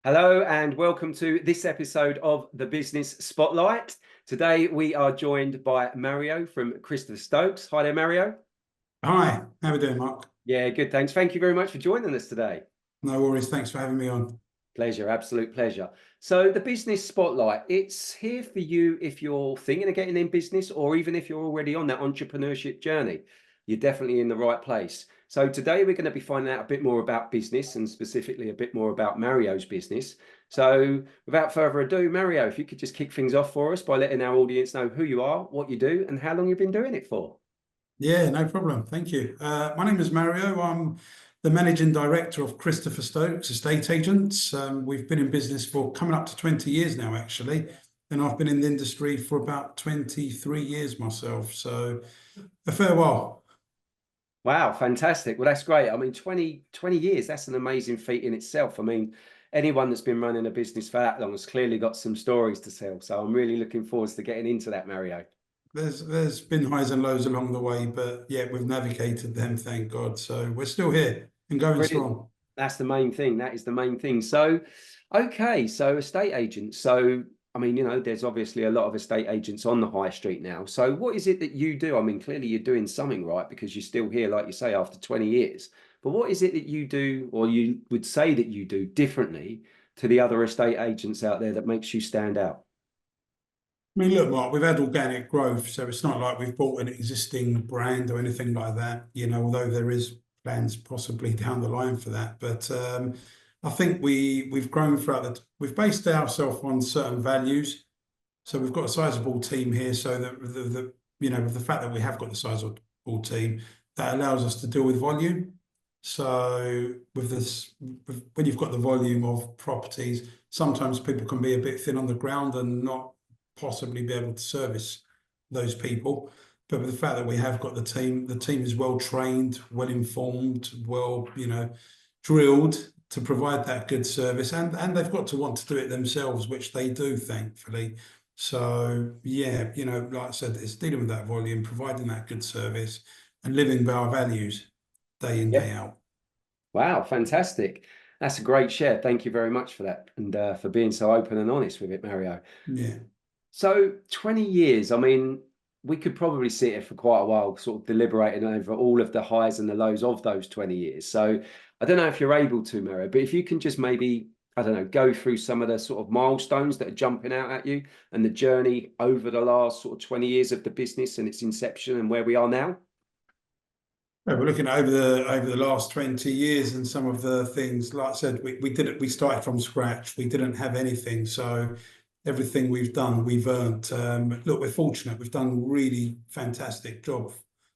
Hello and welcome to this episode of the Business Spotlight. Today we are joined by Mario from Christopher Stokes. Hi there, Mario. Hi, how are we doing, Mark? Yeah, good, thanks. Thank you very much for joining us today. No worries, thanks for having me on. Pleasure, absolute pleasure. So the Business Spotlight, it's here for you if you're thinking of getting in business or even if you're already on that entrepreneurship journey. You're definitely in the right place. So today we're going to be finding out a bit more about business and specifically a bit more about Mario's business. So without further ado, Mario, if you could just kick things off for us by letting our audience know who you are, what you do, and how long you've been doing it for. Yeah, no problem. Thank you. My name is Mario. I'm the managing director of Christopher Stokes Estate Agents. We've been in business for coming up to 20 years now, actually. And I've been in the industry for about 23 years myself. So a fair while. Wow, fantastic. Well, that's great. I mean, 20 years, that's an amazing feat in itself. I mean, anyone that's been running a business for that long has clearly got some stories to tell. So I'm really looking forward to getting into that, Mario. There's been highs and lows along the way, but yeah, we've navigated them, thank God. So we're still here and going Brilliant. strong. That's the main thing. That is the main thing. So, okay, so estate agents. So, I mean, there's obviously a lot of estate agents on the high street now. So, what is it that you do? I mean, clearly you're doing something right because you're still here, like you say, after 20 years. But what is it that you do, or you would say that you do differently to the other estate agents out there that makes you stand out? I mean, look, Mark, we've had organic growth, so it's not like we've bought an existing brand or anything like that, although there is plans possibly down the line for that. But I think we've grown we've based ourselves on certain values. So we've got a sizable team here, so that with the fact that we have got the sizable team, that allows us to deal with volume. So when you've got the volume of properties, sometimes people can be a bit thin on the ground and not possibly be able to service those people. But with the fact that we have got the team is well trained, well informed, well, drilled to provide that good service, and they've got to want to do it themselves, which they do, thankfully. So yeah, like I said, it's dealing with that volume, providing that good service, and living by our values day in, Yeah. day out. Wow, fantastic. That's a great share. Thank you very much for that and for being so open and honest with it, Mario. Yeah. So 20 years, I mean, we could probably sit here for quite a while, sort of deliberating over all of the highs and the lows of those 20 years. So I don't know if you're able to, Mario, but if you can just maybe, I don't know, go through some of the sort of milestones that are jumping out at you and the journey over the last sort of 20 years of the business and its inception and where we are now. Yeah, we're looking at over the last 20 years and some of the things, like I said, we started from scratch. We didn't have anything. So everything we've done, we've earned. Look, we're fortunate. We've done a really fantastic job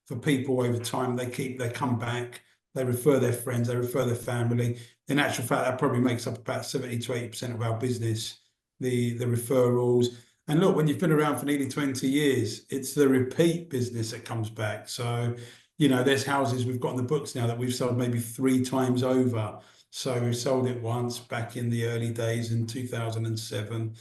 for people over time. They come back, they refer their friends, they refer their family. In actual fact, that probably makes up about 70 to 80% of our business, the referrals. And look, when you've been around for nearly 20 years, it's the repeat business that comes back. So there's houses we've got in the books now that we've sold maybe 3 times over. So we sold it once back in the early days in 2007.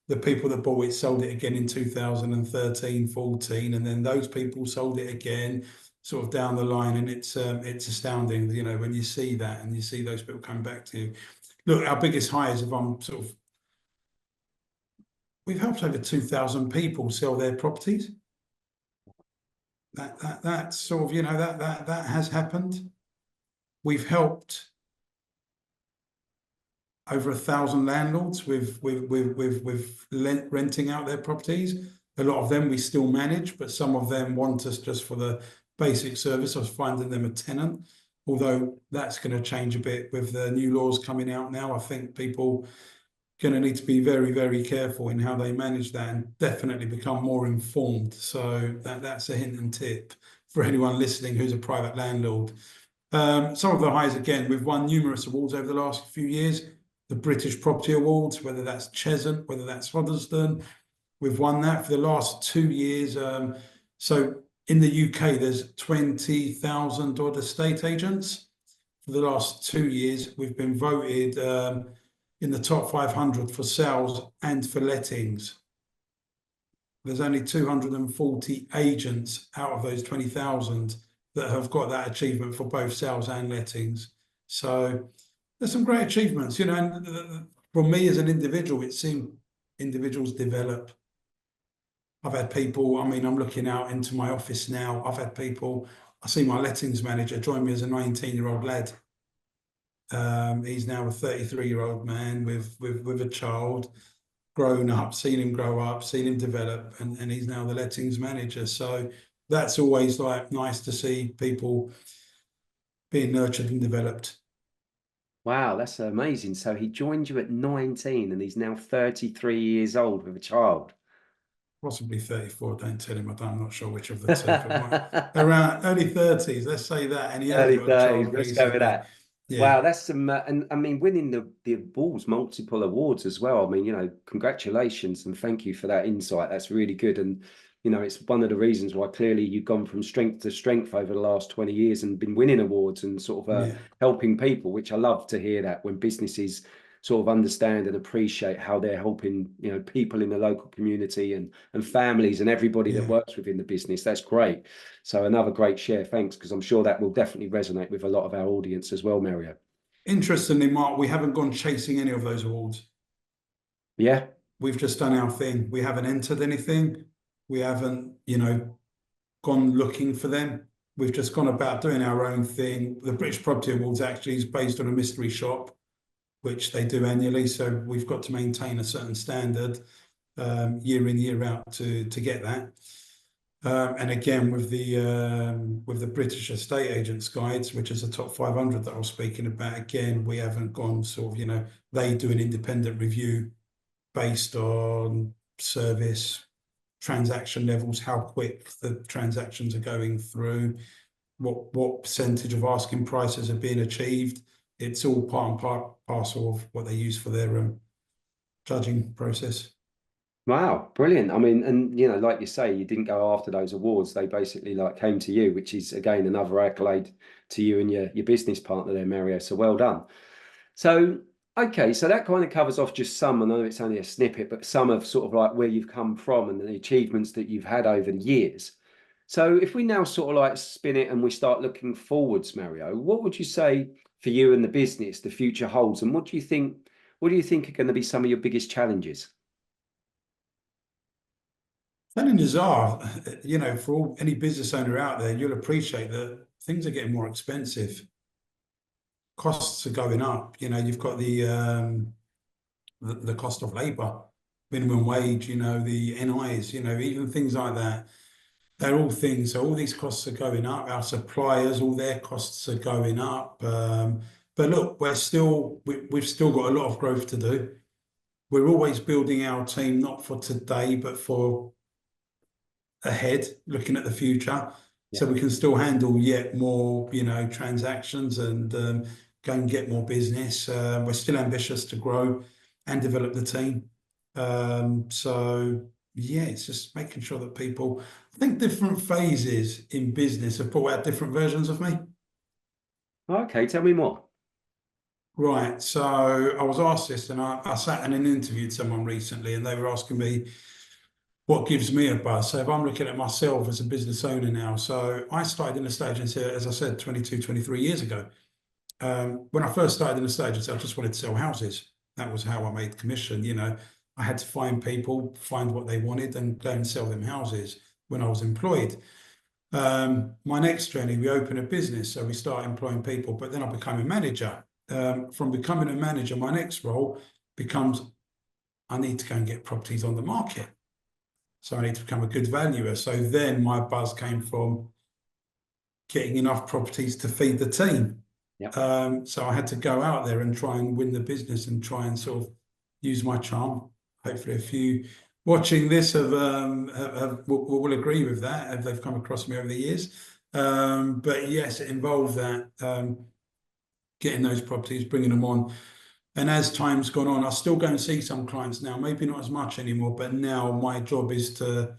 The people that bought it sold it again in 2013, 14, and then those people sold it again sort of down the line. And it's astounding, when you see that and you see those people come back to you. Look, our biggest highs, we've helped over 2,000 people sell their properties. That sort of, that has happened. We've helped over 1,000 landlords with renting out their properties. A lot of them we still manage, but some of them want us just for the basic service of finding them a tenant. Although that's going to change a bit with the new laws coming out now. I think people going to need to be very, very careful in how they manage that and definitely become more informed. So that's a hint and tip for anyone listening who's a private landlord. Some of the highs, again, we've won numerous awards over the last few years. The British Property Awards, whether that's Cheshunt, whether that's Hoddesdon, we've won that for the last 2 years. So in the UK, there's 20,000 odd estate agents. For the last 2 years, we've been voted in the top 500 for sales and for lettings. There's only 240 agents out of those 20,000 that have got that achievement for both sales and lettings. So there's some great achievements, and from me as an individual, it's seen individuals develop. I've had people, I mean, I'm looking out into my office now. I've had people, I see my lettings manager join me as a 19-year-old lad. He's now a 33-year-old man with a child, grown up, seen him grow up, seen him develop, and he's now the lettings manager. So that's always like nice to see people being nurtured and developed. Wow, that's amazing. So he joined you at 19 and he's now 33 years old with a child. Possibly 34, don't tell him. I'm not sure which of the two, but around early 30s, let's say that. And he has Early got a days, child let's go with recently. that. Yeah, Wow, that's some, and I mean, winning the awards, multiple awards as well. I mean, you know, congratulations and thank you for that insight. That's really good. And, you know, it's one of the reasons why clearly you've gone from strength to strength over the last 20 years and been winning awards and sort of yeah, helping people, which I love to hear that when businesses sort of understand and appreciate how they're helping, you know, people in the local community and families and everybody that yeah. works within the business. That's great. So another great share. Thanks, because I'm sure that will definitely resonate with a lot of our audience as well, Mario. Interestingly, Mark, we haven't gone chasing any of those awards. Yeah. We've just done our thing. We haven't entered anything. We haven't, gone looking for them. We've just gone about doing our own thing. The British Property Awards actually is based on a mystery shop, which they do annually. So we've got to maintain a certain standard year in, year out to get that. And again, with the British Estate Agents Guides, which is the top 500 that I was speaking about, again, we haven't gone sort of, they do an independent review based on service, transaction levels, how quick the transactions are going through, what percentage of asking prices are being achieved. It's all part and parcel of what they use for their judging process. Wow, brilliant. I mean, and you know, like you say, you didn't go after those awards. They basically like came to you, which is again another accolade to you and your business partner there, Mario. So well done. So, okay, so that kind of covers off just some. I know it's only a snippet, but some of sort of like where you've come from and the achievements that you've had over the years. So, if we now sort of like spin it and we start looking forwards, Mario, what would you say for you and the business the future holds, and what do you think? What do you think are going to be some of your biggest challenges? Challenges are, for any business owner out there, you'll appreciate that things are getting more expensive. Costs are going up. You've got the cost of labour, minimum wage, the NIs, even things like that. They're all things. So all these costs are going up. Our suppliers, all their costs are going up. But look, we've still got a lot of growth to do. We're always building our team, not for today, but for ahead, looking at the future, Yeah. so we can still handle yet more, transactions and go and get more business. We're still ambitious to grow and develop the team. So yeah, it's just making sure that people, I think different phases in business have brought out different versions of me. Okay, tell me more. Right. So I was asked this, and I sat in and interviewed someone recently, and they were asking me what gives me a buzz. So if I'm looking at myself as a business owner now, so I started in estate agency, as I said, 22, 23 years ago. When I first started in estate agency, I just wanted to sell houses. That was how I made commission. I had to find people, find what they wanted, and go and sell them houses when I was employed. My next journey, we opened a business, so we started employing people, but then I became a manager. From becoming a manager, my next role becomes I need to go and get properties on the market. So I need to become a good valuer. So then my buzz came from getting enough properties to feed the team. Yeah. So I had to go out there and try and win the business and try and sort of use my charm. Hopefully, a few watching this will agree with that if they've come across me over the years. But yes, it involved that getting those properties, bringing them on. And as time's gone on, I still go and see some clients now, maybe not as much anymore, but now my job is to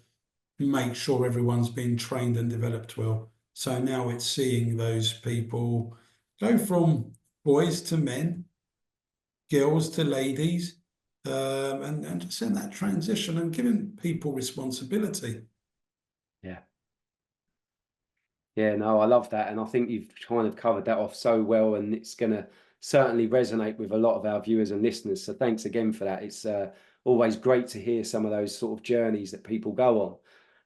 make sure everyone's been trained and developed well. So now it's seeing those people go from boys to men, girls to ladies, and just in that transition and giving people responsibility. Yeah. Yeah, no, I love that. And I think you've kind of covered that off so well. And it's going to certainly resonate with a lot of our viewers and listeners. So thanks again for that. It's always great to hear some of those sort of journeys that people go on.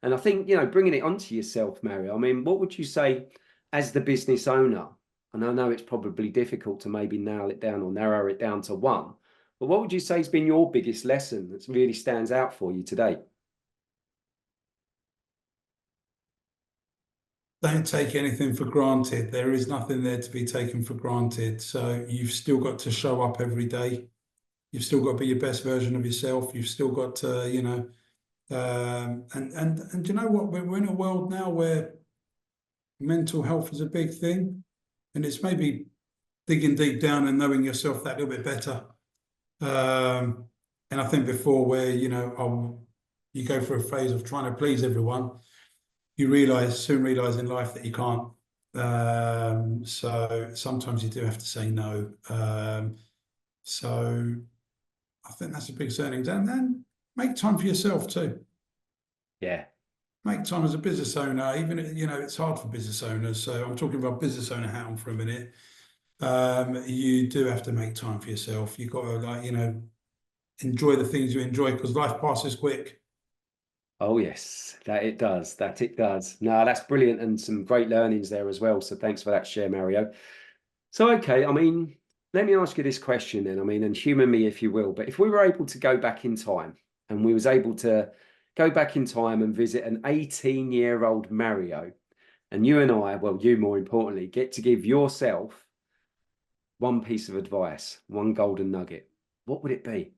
And I think, bringing it onto yourself, Mario, I mean, what would you say as the business owner? And I know it's probably difficult to maybe narrow it down to one, but what would you say has been your biggest lesson that really stands out for you today? Don't take anything for granted. There is nothing there to be taken for granted. So you've still got to show up every day. You've still got to be your best version of yourself. You've still got to, and you know what? We're in a world now where mental health is a big thing, and it's maybe digging deep down and knowing yourself that little bit better. And I think before where, you go through a phase of trying to please everyone, you soon realize in life that you can't. So sometimes you do have to say no. So I think that's a big learning. And then make time for yourself too. Yeah. Make time as a business owner, even, it's hard for business owners. So I'm talking about business owner hat on for a minute. You do have to make time for yourself. You've got to enjoy the things you enjoy, because life passes quick. Oh yes, that it does. No, that's brilliant, and some great learnings there as well. So thanks for that share, Mario. So okay, I mean, let me ask you this question then. I mean, and humour me if you will, but if we were able to go back in time and we was able to go back in time and visit an 18-year-old Mario, and you and I, well, you more importantly, get to give yourself one piece of advice, one golden nugget, what would it be?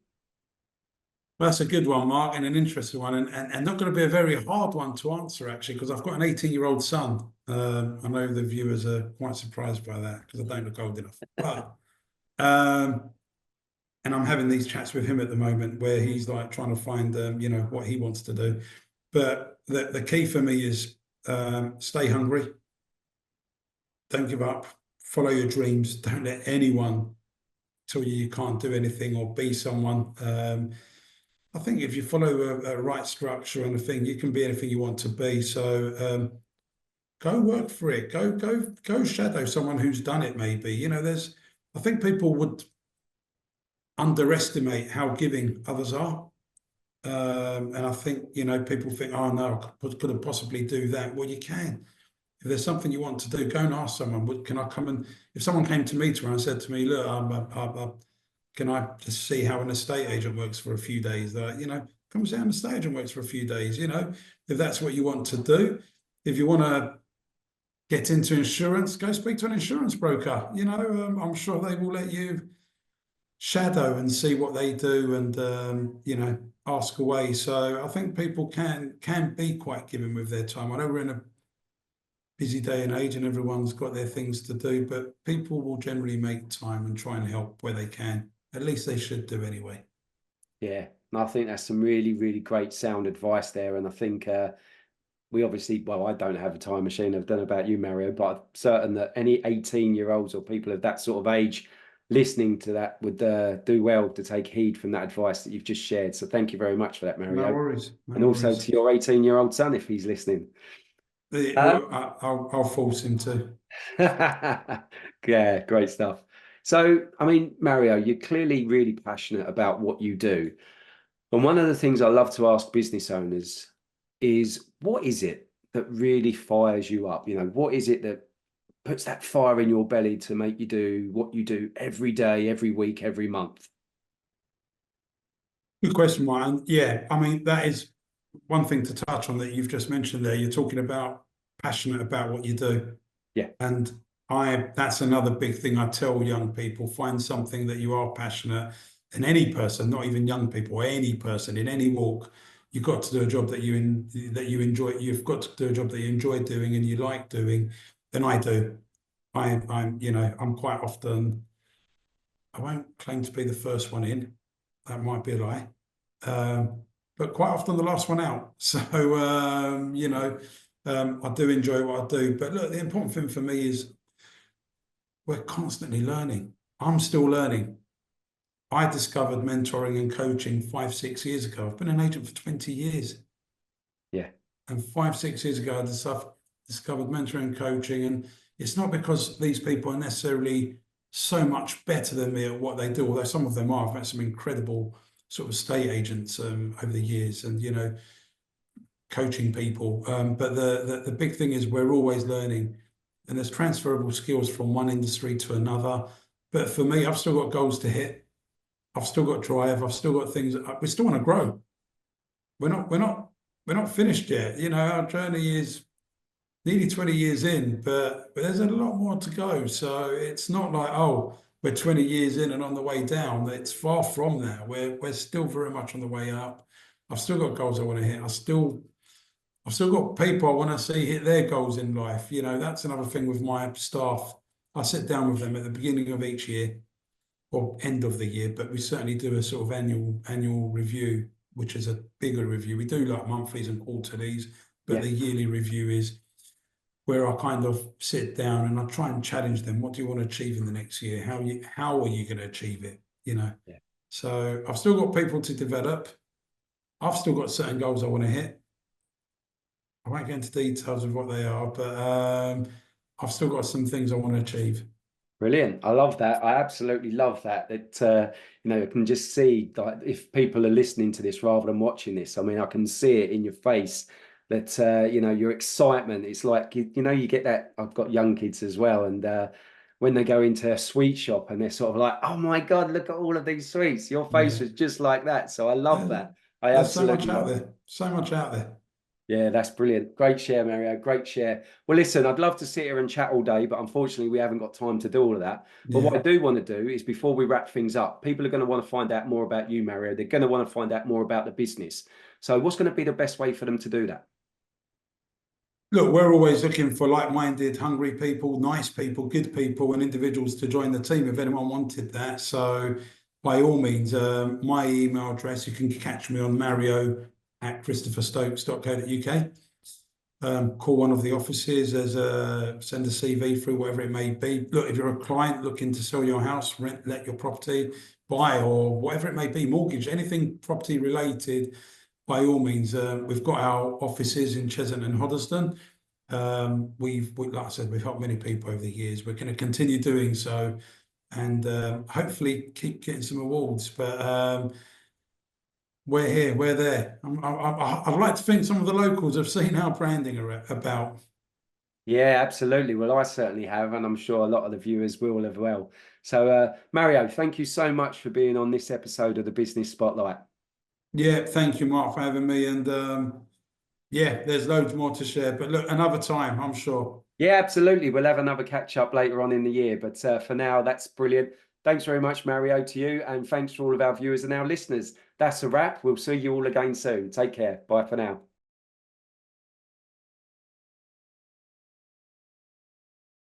Well, that's a good one, Mark, and an interesting one, and not going to be a very hard one to answer, actually, because I've got an 18-year-old son. I know the viewers are quite surprised by that because I don't look old enough. But and I'm having these chats with him at the moment where he's like trying to find, what he wants to do. But the key for me is stay hungry, don't give up, follow your dreams, don't let anyone tell you can't do anything or be someone. I think if you follow a right structure and a thing, you can be anything you want to be. So go work for it. Go shadow someone who's done it. Maybe I think people would underestimate how giving others are, and I think people think, oh no, I couldn't possibly do that. Well, you can. If there's something you want to do, go and ask someone. Can I come and? If someone came to me tomorrow and said to me, look, can I just see how an estate agent works for a few days? Come and see how an estate agent works for a few days. If that's what you want to do. If you want to get into insurance, go speak to an insurance broker. I'm sure they will let you shadow and see what they do and, ask away. So I think people can be quite giving with their time. I know we're in a busy day and age and everyone's got their things to do, but people will generally make time and try and help where they can. At least they should do anyway. Yeah, I think that's some really, really great sound advice there. And I think we obviously, well, I don't have a time machine. I don't know about you, Mario, but I'm certain that any 18-year-olds or people of that sort of age listening to that would do well to take heed from that advice that you've just shared. So thank you very much for that, Mario. No worries. And also to your 18-year-old son, if he's listening. I'll force him to. Yeah, great stuff. So, I mean, Mario, you're clearly really passionate about what you do. And one of the things I love to ask business owners is, what is it that really fires you up? What is it that puts that fire in your belly to make you do what you do every day, every week, every month? Good question, Ryan. Yeah, I mean, that is one thing to touch on that you've just mentioned there. You're talking about passionate about what you do. Yeah. And that's another big thing I tell young people: find something that you are passionate. And any person, not even young people, any person in any walk, you've got to do a job that you enjoy. You've got to do a job that you enjoy doing and you like doing. And I do. I'm quite often, I won't claim to be the first one in. That might be a lie. But quite often the last one out. So, I do enjoy what I do. But look, the important thing for me is we're constantly learning. I'm still learning. I discovered mentoring and coaching 5-6 years ago. I've been an agent for 20 years. Yeah. And 5-6 years ago, I discovered mentoring and coaching. And it's not because these people are necessarily so much better than me at what they do, although some of them are. I've met some incredible sort of estate agents over the years, and coaching people. But the big thing is we're always learning, and there's transferable skills from one industry to another. But for me, I've still got goals to hit. I've still got drive. I've still got things. We still want to grow. We're not finished yet. Our journey is nearly 20 years in, but there's a lot more to go. So it's not like, oh, we're 20 years in and on the way down. It's far from that. We're still very much on the way up. I've still got goals I want to hit. I've still got people I want to see hit their goals in life. That's another thing with my staff. I sit down with them at the beginning of each year or end of the year, but we certainly do a sort of annual review, which is a bigger review. We do like monthlies and quarterlies, but the yearly review is where I kind of sit down and I try and challenge them. What do you want to achieve in the next year? How are you going to achieve it? Yeah. So I've still got people to develop. I've still got certain goals I want to hit. I won't get into details of what they are, but I've still got some things I want to achieve. Brilliant. I love that. I absolutely love that. I can just see that if people are listening to this rather than watching this, I mean, I can see it in your face that, your excitement. It's like, you get that. I've got young kids as well. And when they go into a sweet shop and they're sort of like, oh my God, look at all of these sweets. Your face Yeah. was just like that. So I love that. I There's so much absolutely out love it. there. So much out there. Yeah, that's brilliant. Great share, Mario. Great share. Well, listen, I'd love to sit here and chat all day, but unfortunately, we haven't got time to do all of that. But what I Yeah. do want to do is before we wrap things up, people are going to want to find out more about you, Mario. They're going to want to find out more about the business. So, what's going to be the best way for them to do that? Look, we're always looking for like-minded, hungry people, nice people, good people, and individuals to join the team if anyone wanted that. So, by all means, my email address, you can catch me on mario@christopherstokes.co.uk. Call one of the offices, send a CV through, whatever it may be. Look, if you're a client looking to sell your house, rent, let your property, buy, or whatever it may be, mortgage, anything property related, by all means, we've got our offices in Cheshunt and Hoddesdon. Like I said, we've helped many people over the years. We're going to continue doing so, and hopefully keep getting some awards. But we're here, we're there. I'd like to think some of the locals have seen our branding about. Yeah, absolutely. Well, I certainly have, and I'm sure a lot of the viewers will as well. So, Mario, thank you so much for being on this episode of the Business Spotlight. Yeah, thank you, Mark, for having me. And yeah, there's loads more to share. But look, another time, I'm sure. Yeah, absolutely. We'll have another catch up later on in the year. But for now, that's brilliant. Thanks very much, Mario, to you. And thanks for all of our viewers and our listeners. That's a wrap. We'll see you all again soon. Take care. Bye for now.